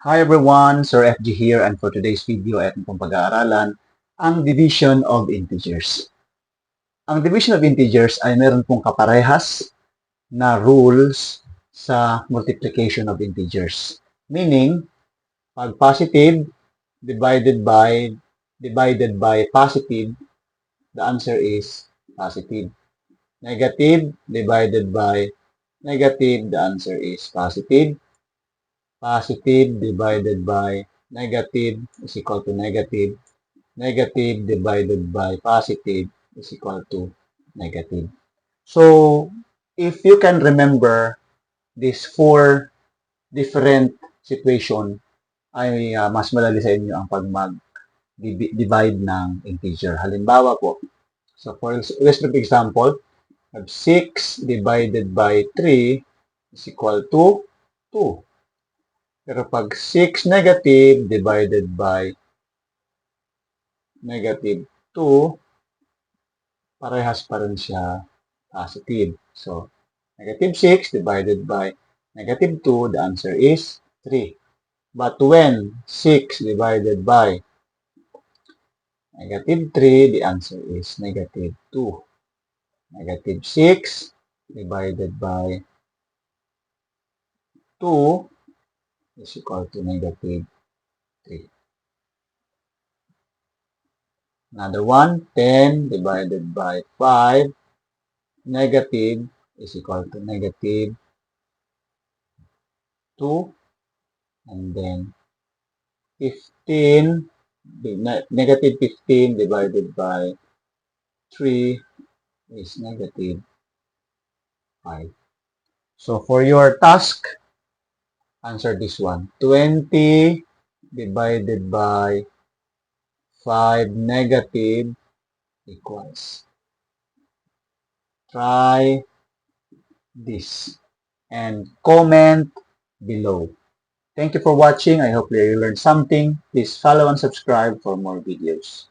Hi everyone, Sir FG here, and for today's video ay ating pong pag-aaralan ang division of integers. Ang division of integers ay meron pong kaparehas na rules sa multiplication of integers. Meaning, pag positive divided by positive, the answer is positive. Negative divided by negative, the answer is positive. Positive divided by negative is equal to negative. Negative divided by positive is equal to negative. So, if you can remember these four different situation, ay mas madali sa inyo ang pag mag-divide ng integer. Halimbawa po, so for example, have 6 divided by 3 is equal to 2. Pero pag 6 negative divided by negative 2, parehas pa rin siya positive. So, negative 6 divided by negative 2, the answer is 3. But when 6 divided by negative 3, the answer is negative 2. Negative 6 divided by 2 is equal to negative 3. Another one, 10 divided by 5, negative is equal to negative 2. And then 15, negative 15 divided by 3 is negative 5. So for your task, answer this one. 20 divided by 5 negative equals. Try this and comment below. Thank you for watching. I hope you learned something. Please follow and subscribe for more videos.